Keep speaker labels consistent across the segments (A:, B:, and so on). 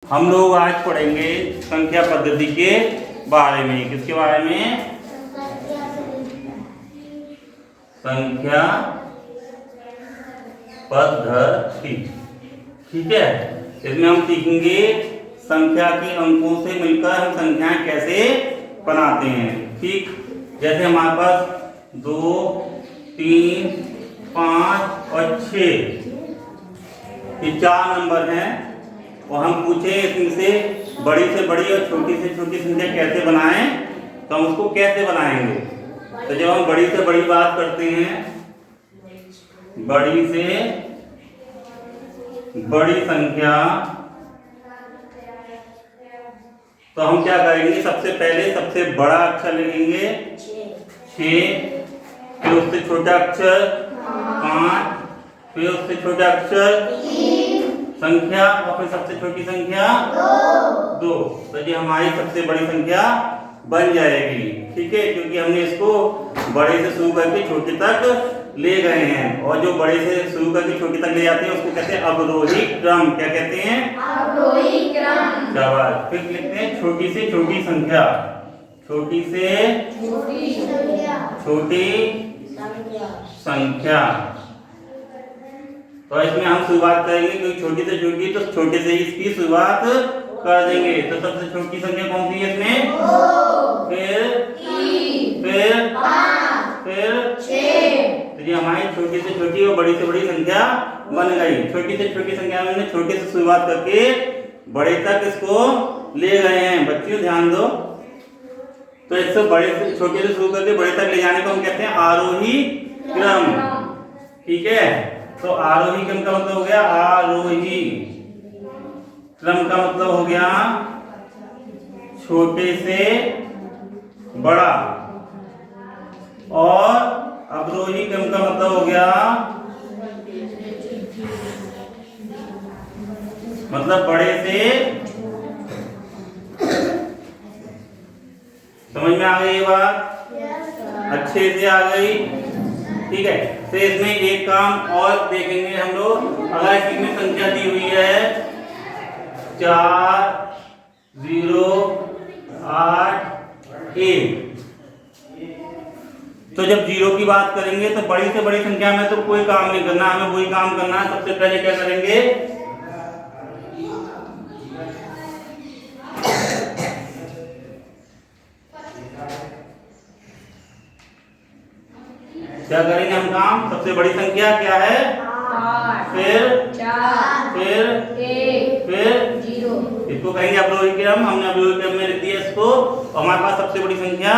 A: हम लोग आज पढ़ेंगे संख्या पद्धति के बारे में। किसके बारे में? संख्या पद्धति। ठीक है, इसमें हम सीखेंगे संख्या के अंकों से मिलकर हम संख्याएं कैसे बनाते हैं। ठीक, जैसे हमारे पास 2, 3, 5 और 6 ये 4 नंबर हैं और हम पूछे इसमें से बड़ी से बड़ी और छोटी से छोटी संख्या कैसे बनाएं, तो हम उसको कैसे बनाएंगे। तो जब हम बड़ी से बड़ी बात करते हैं, बड़ी से बड़ी संख्या, तो हम क्या करेंगे, सबसे पहले सबसे बड़ा अक्षर लिखेंगे 6, फिर उससे छोटा अक्षर 5, फिर उससे छोटा अक्षर संख्या और फिर सबसे छोटी संख्या 2। तो ये हमारी सबसे बड़ी संख्या बन जाएगी। ठीक है, क्योंकि हमने इसको बड़े से शुरू करके छोटे तक ले गए हैं, और जो बड़े से शुरू करके छोटे तक ले जाते हैं उसको कहते हैं अवरोही क्रम। क्या कहते हैं? अवरोही क्रम। शाबाश। फिर लिखते हैं छोटी से छोटी संख्या, छोटी से छोटी संख्या। तो इसमें हम शुरुआत करेंगे, क्योंकि छोटी से छोटी तो छोटे से ही इसकी शुरुआत कर देंगे। तो सबसे छोटी संख्या कौन सी है इसमें? 2, फिर 6। तो ये हमारी छोटी से छोटी और बड़ी से बड़ी संख्या बन गई। छोटी से छोटी संख्या में छोटे से शुरुआत करके बड़े तक इसको ले गए हैं। बच्चों ध्यान दो, तो इससे बड़े से छोटे से शुरू करके बड़े तक ले जाने को हम कहते हैं आरोही क्रम। ठीक है, तो आरोही क्रम का मतलब हो गया, आरोही क्रम का मतलब हो गया छोटे से बड़ा, और अवरोही क्रम का मतलब हो गया मतलब बड़े से। समझ में आ गई ये बात? अच्छे से आ गई। ठीक है, तो इसमें एक काम और देखेंगे हम लोग। अगर इसमें संख्या दी हुई है 4, 0, 8, 1, तो जब 0 की बात करेंगे तो बड़ी से बड़ी संख्या में तो कोई काम नहीं करना, हमें वही काम करना है। सबसे पहले क्या करेंगे, क्या करेंगे हम काम? सबसे बड़ी संख्या क्या है? 8, फिर 4, फिर 1, फिर 0। इसको कहेंगे अवरोही क्रम। हमने अवरोही क्रम में लिख दिया इसको, हमारे पास सबसे बड़ी संख्या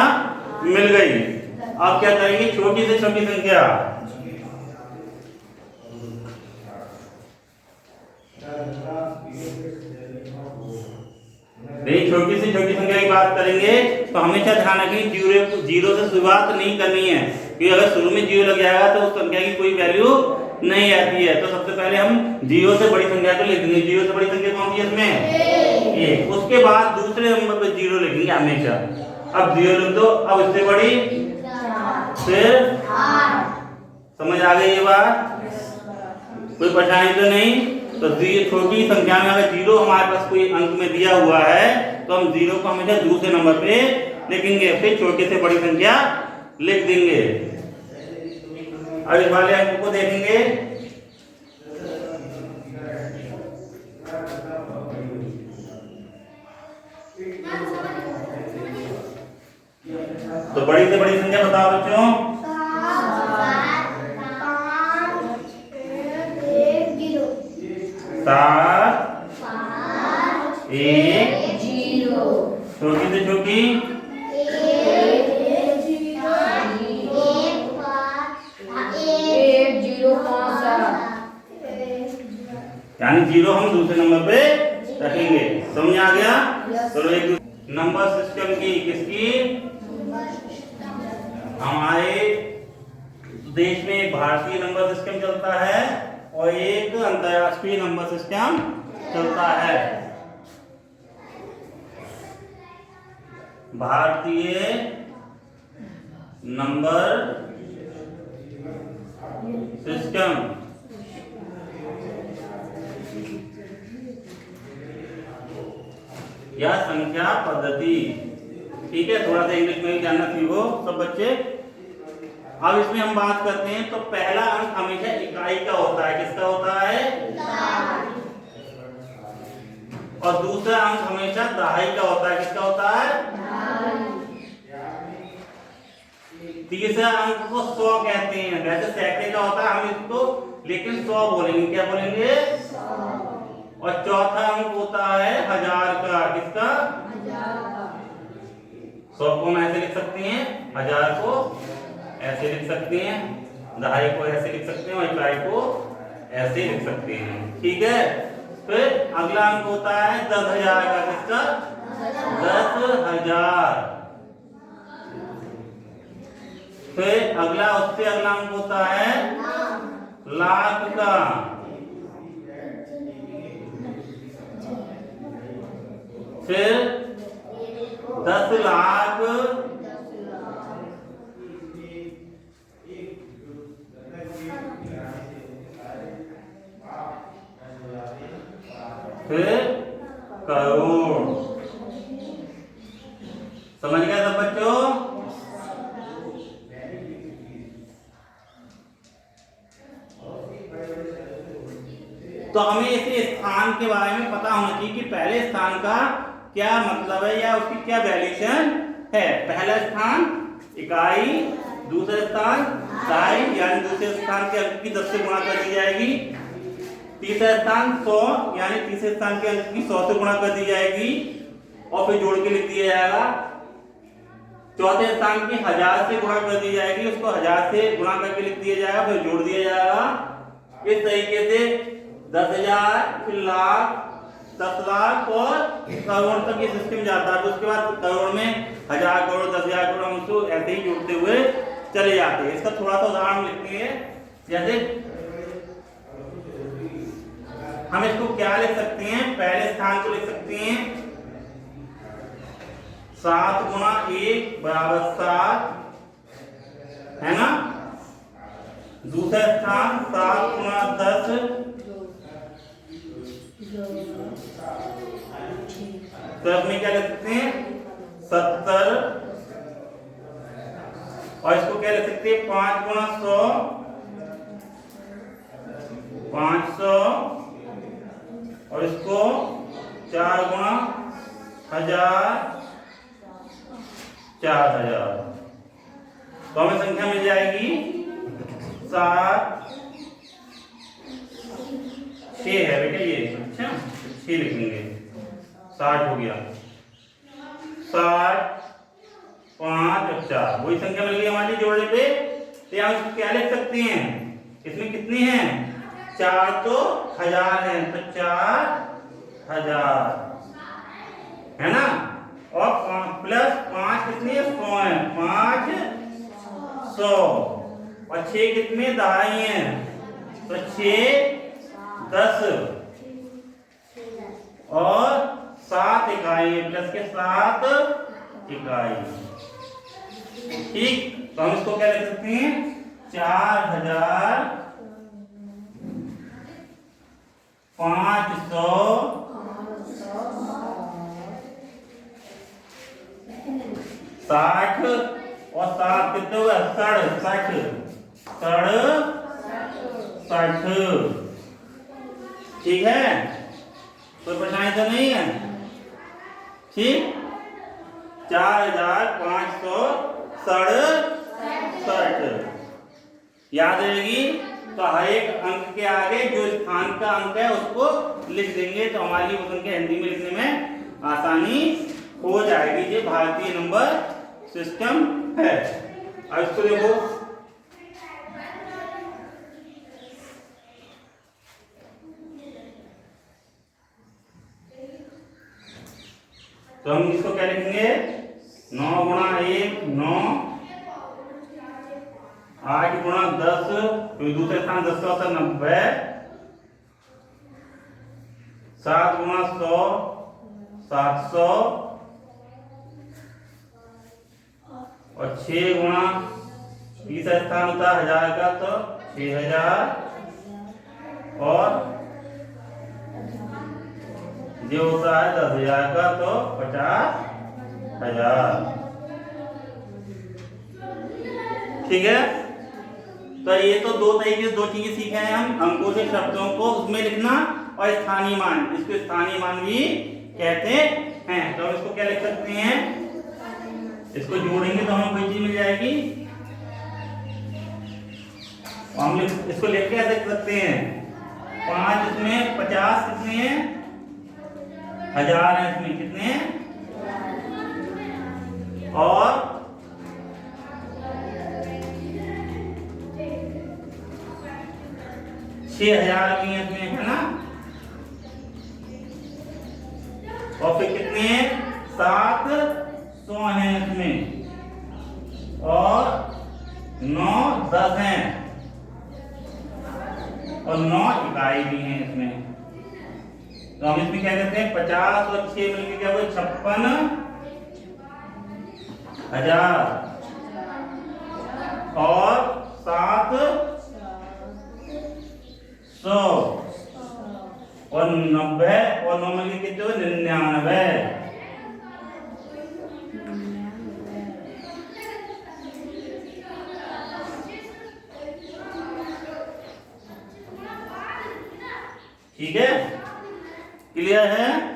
A: मिल गई। अब क्या करेंगे, छोटी से छोटी संख्या। छोटी से छोटी संख्या की बात करेंगे तो हमेशा ध्यान रखेंगे 0 से शुरुआत नहीं करनी है, क्योंकि अगर शुरू में 0 लग जाएगा तो उस संख्या की कोई वैल्यू नहीं आती है। तो सबसे पहले हम 0 से बड़ी संख्या को लिख देंगे। 0 से बड़ी संख्या कौन सी है इसमें? 1। उसके बाद दूसरे नंबर पे 0 लिखेंगे हमेशा। अब 0 लिख दो, अब इससे बड़ी, फिर 8। समझ आ गई ये बात? कोई परेशानी तो नहीं? तो छोटी संख्या में अगर 0 हमारे पास कोई अंक में दिया हुआ है तो हम 0 को हमेशा दूसरे नंबर पे लिखेंगे, फिर छोटे से bड़ी संख्या लिख देंगे। अब इस वाले अंक को देखेंगे, तो बड़ी से बड़ी संख्या बताओ बच्चों। 7, 1, 0। छोटी से छोटी 1, 0, 5। यानी 0 हम दूसरे नंबर पे रखेंगे। समझ आ गया? चलो एक नंबर सिस्टम की, किसकी? हमारे देश में भारतीय नंबर सिस्टम चलता है और एक अंतरराष्ट्रीय नंबर सिस्टम चलता है। भारतीय नंबर सिस्टम या संख्या पद्धति। ठीक है, थोड़ा सा इंग्लिश में भी जानना सीखो सब बच्चे। अब इसमें हम बात करते हैं तो पहला अंक हमेशा इकाई का होता है। किसका होता है? और दूसरा अंक हमेशा दहाई का होता है। किसका होता है? तीसरा अंक को 100 कहते हैं। वैसे सैकड़े का होता है, हम इसको लेकिन 100 बोलेंगे। क्या बोलेंगे? 100। और चौथा अंक होता है 1000 का। किसका? 100 को हम ऐसे लिख सकते हैं, 1000 को ऐसे लिख सकते हैं, दहाई को ऐसे लिख सकते हैं और इकाई को ऐसे लिख सकते हैं। ठीक है, फिर अगला अंक होता है 10,000 का। किसका? 10,000। फिर अगला उससे अगला अंक होता है लाख का। फिर 10 लाख। फिर करोड़। समझ गए सब बच्चों? तो हमें इसे स्थान के बारे में पता होना चाहिए कि पहले स्थान का क्या मतलब है या उसकी क्या वैल्यूशन है। पहला स्थान इकाई, दूसरा स्थान दहाई यानी दूसरे स्थान के अंक की 10 से गुणा कर दी जाएगी। तीसरा स्थान 100 यानी तीसरे स्थान के अंक की 100 से गुणा कर दी जाएगी और फिर जोड़ के लिख दिया जाएगा। चौथे स्थान की 1000 से गुणा कर दी जाएगी, उसको 1000 से गुणा करके लिख दिया जाएगा, फिर जोड़ दिया जाएगा। इस तरीके से 10,000, फिर लाख, 10 लाख और करोड़ तक ये सिस्टम जाता है। तो उसके बाद करोड़ में 1000 करोड़, 10,000 करोड़, हम उसको ऐसे ही जोड़ते हुए चले जाते हैं। इसका थोड़ा सा उदाहरण लिखते हैं। जैसे हम इसको क्या लिख सकते हैं? पहले स्थान को लिख सकते हैं 7 गुणा 1 बराबर 7, है ना। दूसरा स्थान 7 गुणा 10, तो अपने क्या लिख सकते हैं 70। और इसको क्या लिख सकते हैं 5 गुणा 100, 500। और इसको 4 गुणा 1000, 4000। तो हमें संख्या मिल जाएगी 7, 6 है बेटा ये। अच्छा 6 लिखेंगे, 60 हो गया। 60, 5 और 4 वही संख्या मिल गई हमारी जोड़ने पे। तो यहाँ इसको क्या लिख सकते हैं? इसमें कितने हैं? 4 तो 1000 है, तो 4000 है ना। और प्लस 5 कितने? 100 है, 500। और 6 कितने? दहाई है, तो 6, 10 और 7 इकाई, प्लस के 7 इकाई। ठीक, तो हम इसको क्या लिख सकते हैं 4000, 500, 60 और 7 कितने हुए? 67, 67। ठीक है, कोई परेशानी तो नहीं है? ठीक, 4567 याद रहेगी। तो हर एक अंक के आगे जो स्थान का अंक है उसको लिख देंगे, तो हमारे लिए वो संख्या हिंदी में लिखने में आसानी हो जाएगी। ये भारतीय नंबर सिस्टम है। अब इसको देखो, तो हम इसको क्या लिखेंगे 9 गुणा 1 9, 8 गुणा 10, तो दूसरे स्थान 10 का होता है 90, 7 गुणा 100 700, और 6 गुणा तीसरा स्थान होता है 1000 का, तो 6000, और जो होता है 10,000 का तो 50,000। ठीक है, तो ये तो दो तरीके दो चीजें सीखे हैं हम, अंकों से शब्दों को उसमें लिखना और स्थानीय मान, इसको स्थानीय मान भी कहते हैं। तो हम इसको क्या लिख सकते हैं, इसको जोड़ेंगे तो हमें कोई चीज मिल जाएगी। हम इसको लिख के ऐसे लिख सकते हैं 5 इसमें 50 कितने हैं, 1000 है इसमें कितने हैं, और 6,000 भी है इसमें, है ना। और फिर कितने हैं, 700 हैं इसमें, और 9 10 हैं, और 9 इकाई भी हैं इसमें। तो हम इसमें क्या करते हैं, 50 और 6 मिलकर क्या हुआ, 56,000, और 700 और 90 और 9 मिलकर कितने हुए, 99। ठीक है, क्लियर है।